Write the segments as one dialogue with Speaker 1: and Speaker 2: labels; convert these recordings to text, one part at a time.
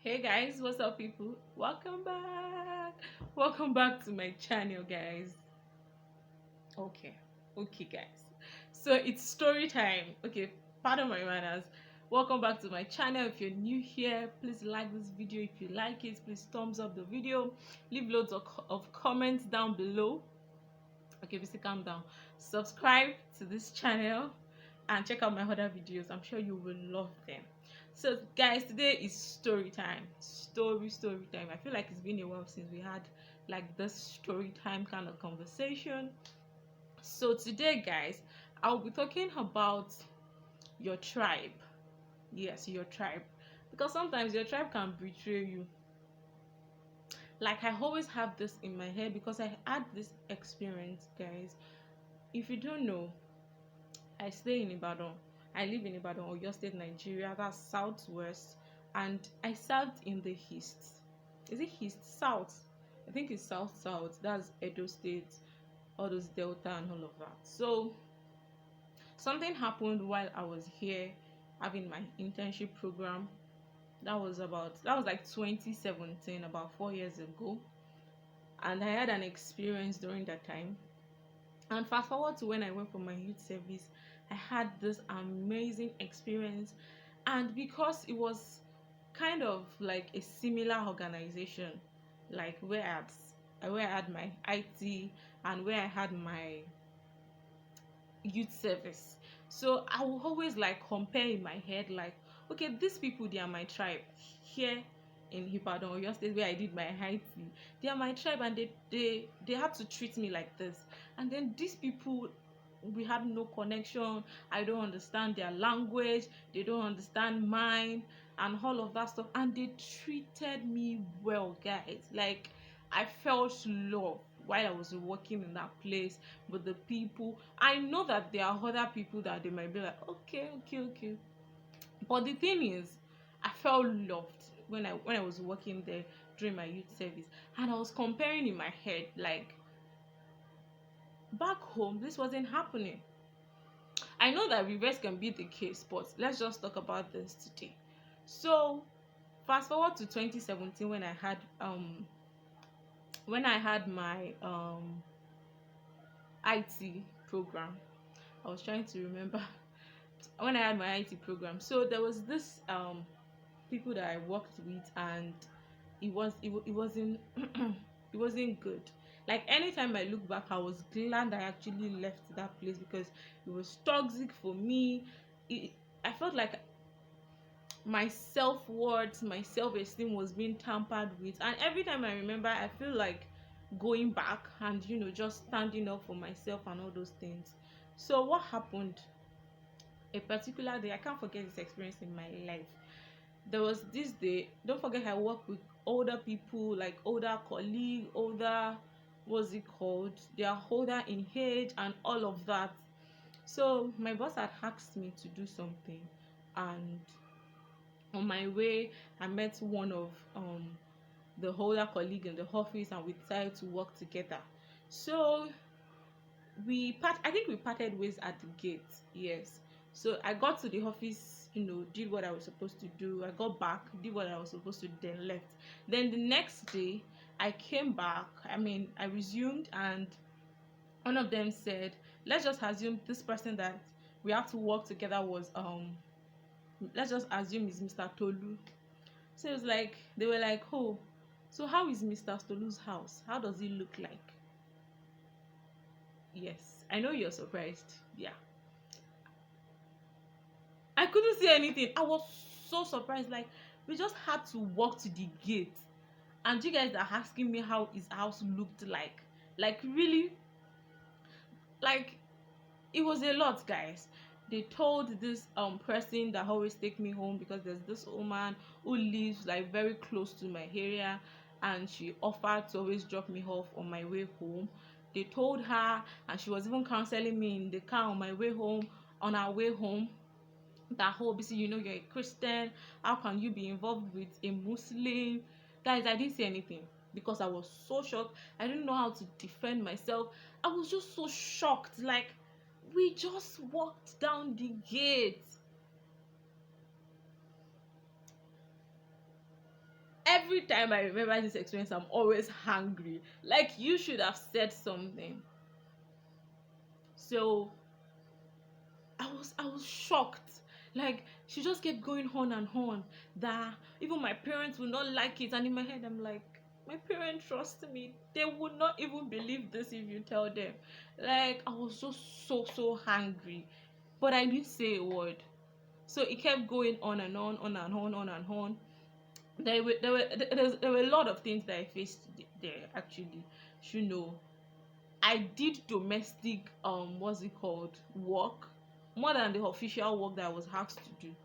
Speaker 1: Hey guys, what's up people? Welcome back. Welcome back to my channel, guys. Okay. Okay, guys. So it's story time. Okay, pardon my manners. Welcome back to my channel. If you're new here, please like this video. If you like it, please thumbs up the video. Leave loads of comments down below. Okay, basically calm down. Subscribe to this channel and check out my other videos. I'm sure you will love them. So guys, today is story time. Story time. I feel like it's been a while since we had like this story time kind of conversation. So today, guys, I'll be talking about your tribe. Yes, your tribe. Because sometimes your tribe can betray you. Like I always have this in my head because I had this experience, guys. If you don't know, I stay in Ibadan. I live in Ibadan, Oyo State, Nigeria. That's southwest, and I served in the east. Is it east? South? I think it's south. That's Edo State, all those Delta and all of that. So something happened while I was here having my internship program. That was like 2017, about 4 years ago, and I had an experience during that time. And fast forward to when I went for my youth service, I had this amazing experience. And because it was kind of like a similar organization, like where I had my IT and where I had my youth service. So I will always like compare in my head, like, okay, these people, they are my tribe here in Ibadan or your state where I did my IT. They are my tribe, and they had to treat me like this. And then these people, we had no connection. I don't understand their language, they don't understand mine, and all of that stuff. And they treated me well, guys. Like I felt love while I was working in that place with the people. I know that there are other people that they might be like, okay. But the thing is, I felt loved when I was working there during my youth service. And I was comparing in my head, like back home, this wasn't happening. I know that reverse can be the case, but let's just talk about this today. So fast forward to 2017 when I had my IT program. I was trying to remember when I had my IT program. So there was this people that I worked with, and it wasn't it wasn't good. Like anytime I look back, I was glad I actually left that place because it was toxic for me. I felt like my self-worth, my self-esteem was being tampered with, and every time I remember, I feel like going back and just standing up for myself and all those things. So what happened a particular day, I can't forget this experience in my life. There was this day, don't forget I work with older people, like older colleague, older, what's it called, they are older in age and all of that. So my boss had asked me to do something, and on my way I met one of the older colleague in the office, and we decided to work together. So I think we parted ways at the gate. Yes. So I got to the office, did what I was supposed to do. I got back, did what I was supposed to do, then left. Then the next day I came back. I resumed, and one of them said, let's just assume this person that we have to work together was let's just assume is Mr. Tolu. So it was like, they were like, oh, so how is Mr. Tolu's house? How does it look like? Yes, I know you're surprised. Yeah. I couldn't see anything. I was so surprised. Like, we just had to walk to the gate, and you guys are asking me how his house looked like. Like, really? Like, it was a lot, guys. They told this person that always take me home, because there's this woman who lives like very close to my area, and she offered to always drop me off on my way home. They told her, and she was even counseling me in the car on my way home, on our way home, that whole Olabisi, you're a Christian, how can you be involved with a Muslim? Guys, I didn't say anything because I was so shocked. I didn't know how to defend myself. I was just so shocked. Like, we just walked down the gate. every time I remember this experience, I'm always hungry. Like, you should have said something. So I was shocked. Like, she just kept going on and on that even my parents will not like it. And in my head, I'm like, my parents trust me. They would not even believe this if you tell them. Like, I was just so hungry, but I didn't say a word. So it kept going on and on. There were a lot of things that I faced there, actually. You know, I did domestic what's it called, work, more than the official work that I was asked to do.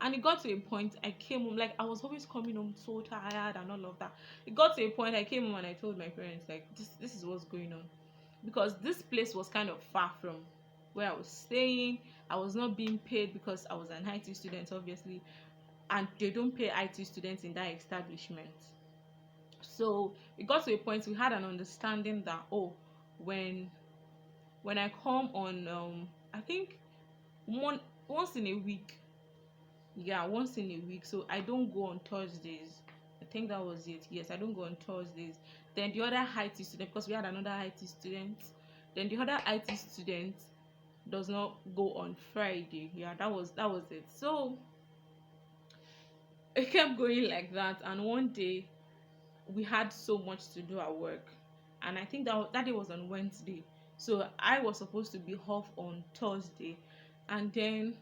Speaker 1: And it got to a point I came home, like, I was always coming home so tired and all of that. It got to a point I came home and I told my parents, like, this is what's going on. Because this place was kind of far from where I was staying. I was not being paid because I was an IT student, obviously, and they don't pay IT students in that establishment. So it got to a point we had an understanding that, oh, when when I come on, I think one once in a week. Yeah, once in a week. So I don't go on Thursdays. I think that was it. Yes, I don't go on Thursdays. Then the other IT student, because we had another IT student, then the other IT student does not go on Friday. Yeah, that was it. So it kept going like that, and one day we had so much to do at work, and I think that day was on Wednesday. So I was supposed to be off on Thursday, and then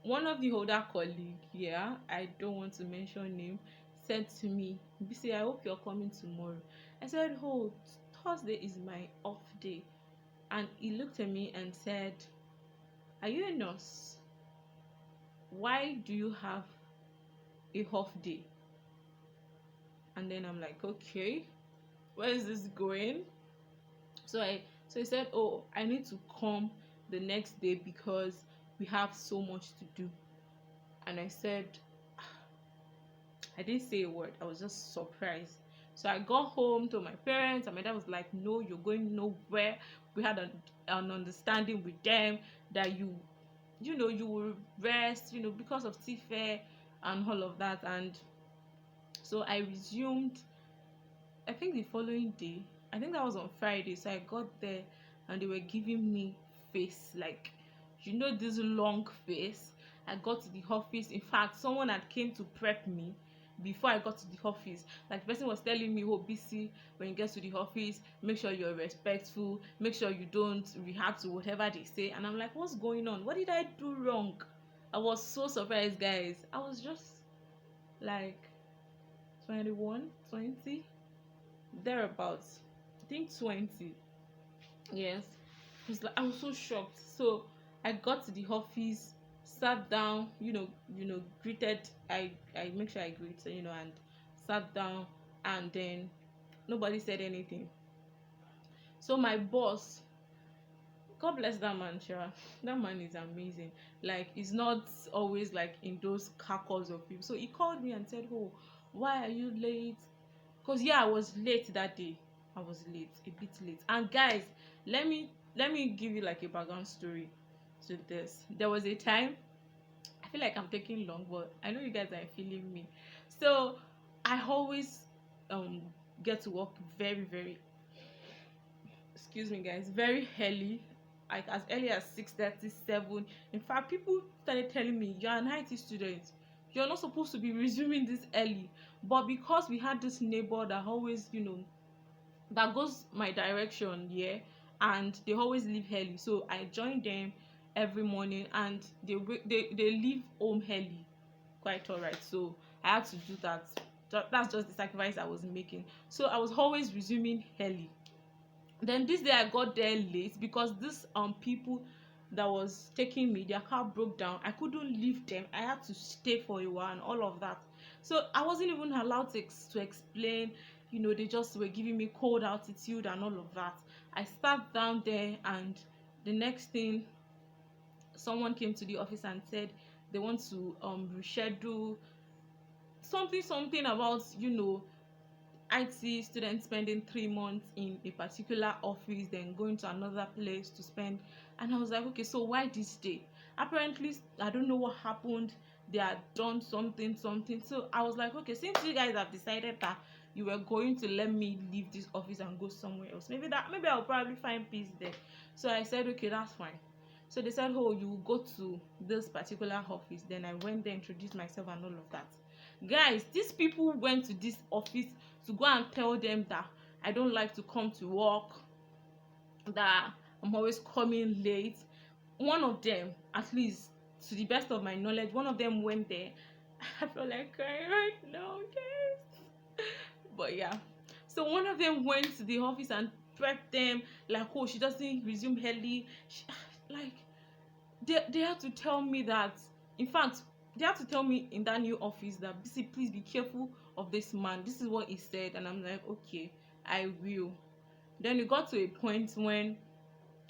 Speaker 1: one of the older colleague, yeah, I don't want to mention name, said to me, "Bisi, I hope you're coming tomorrow." I said, "Oh, Thursday is my off day." And he looked at me and said, "Are you a nurse? Why do you have a off day?" And then I'm like, okay, where is this going? So he said, "Oh, I need to come the next day because we have so much to do." And I said, I didn't say a word. I was just surprised. So I got home to my parents, and my dad was like, "No, you're going nowhere." We had an understanding with them that you will rest, because of fair and all of that. And so I resumed, I think the following day. I think that was on Friday. So I got there and they were giving me face, like, this long face. I got to the office. In fact, someone had came to prep me before I got to the office. Like, the person was telling me, "Oh, BC, when you get to the office, make sure you're respectful, make sure you don't react to whatever they say." And I'm like, what's going on? What did I do wrong? I was so surprised, guys. I was just like 21, 20, thereabouts. I think 20. Yes. I was so shocked. So I got to the office, sat down, greeted. I make sure I greet, and sat down, and then nobody said anything. So my boss, God bless that man, Shara. That man is amazing. Like, he's not always like in those cackles of people. So he called me and said, "Oh, why are you late?" Because, yeah, I was late that day. I was late, a bit late. And guys, let me give you like a background story to this. There was a time, I feel like I'm taking long, but I know you guys are feeling me. So I always um get to work very, very, excuse me, guys, very early, like as early as 6:37. In fact, people started telling me, "You're an IT student, you're not supposed to be resuming this early." But because we had this neighbor that always, that goes my direction, yeah, and they always leave early, so I joined them every morning, and they leave home early, quite all right. So I had to do that. That's just the sacrifice I was making. So I was always resuming early. Then this day I got there late because this people that was taking me, their car broke down. I couldn't leave them. I had to stay for a while and all of that. So I wasn't even allowed to explain. They just were giving me cold altitude and all of that. I sat down there, and the next thing, someone came to the office and said they want to reschedule something about IT students spending 3 months in a particular office, then going to another place to spend. And I was like, okay, so why this day? Apparently, I don't know what happened. they had done something. So I was like, okay, since you guys have decided that you were going to let me leave this office and go somewhere else, maybe I'll probably find peace there. So I said, okay, that's fine. So they said, oh, you go to this particular office. Then I went there, introduced myself and all of that. Guys, these people went to this office to go and tell them that I don't like to come to work, that I'm always coming late. One of them, at least to the best of my knowledge, one of them went there. I feel like crying right now, guys. But yeah, so one of them went to the office and prepped them like, oh, she doesn't resume early. Like, they had to tell me that, in fact, they had to tell me in that new office that, Bisi, please be careful of this man. This is what he said. And I'm like, okay, I will. Then it got to a point when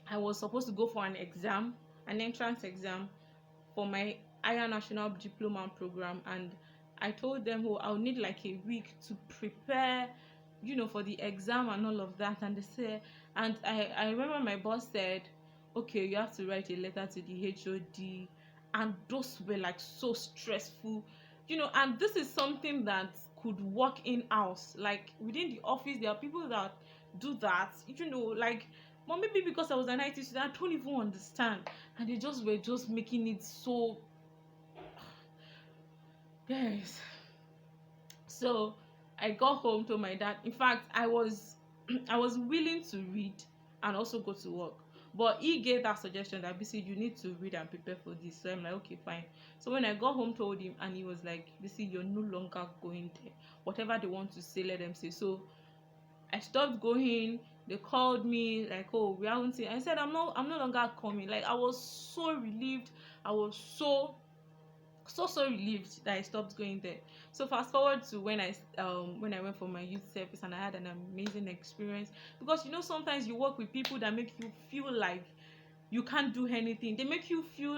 Speaker 1: I was supposed to go for an exam, an entrance exam for my higher national diploma program. And I told them, oh, I'll need like a week to prepare, for the exam and all of that. And they said, and I remember my boss said, okay, you have to write a letter to the HOD. And those were like so stressful, and this is something that could work in house. Like within the office, there are people that do that, like, but maybe because I was an IT student, I don't even understand. And they just were just making it so, guys. So I got home, told my dad. In fact, I was I was willing to read and also go to work, but he gave that suggestion that, Bisi, you need to read and prepare for this. So I'm like, okay, fine. So when I got home, told him, and he was like, Bisi, you're no longer going there. Whatever they want to say, let them say. So I stopped going. They called me like, oh, we haven't seen. I said, I'm no longer coming. Like, I was so relieved. I was so relieved that I stopped going there. So fast forward to when I went for my youth service, and I had an amazing experience, because sometimes you work with people that make you feel like you can't do anything. They make you feel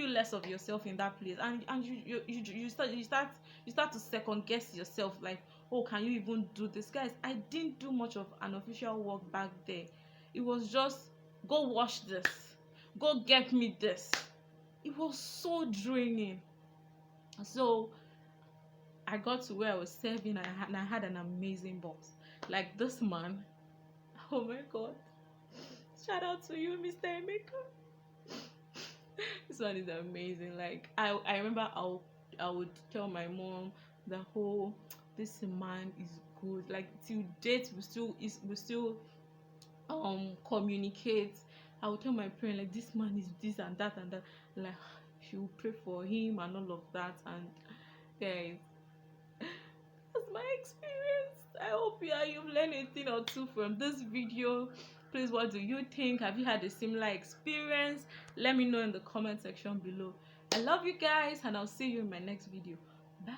Speaker 1: less of yourself in that place, and you start to second guess yourself, like, oh, can you even do this? Guys, I didn't do much of an official work back there. It was just, go wash this, go get me this. It was so draining. So I got to where I was serving, and I had an amazing boss. Like this man, oh my god, shout out to you, Mr. Emeka. This one is amazing. Like I remember I would tell my mom the whole, this man is good. Like till date we still communicate. I would tell my parents like, this man is this and that and that. Like she will pray for him and all of that. And guys, that's my experience. I hope you've learned a thing or two from this video. Please, what do you think? Have you had a similar experience? Let me know in the comment section below. I love you guys, and I'll see you in my next video. Bye.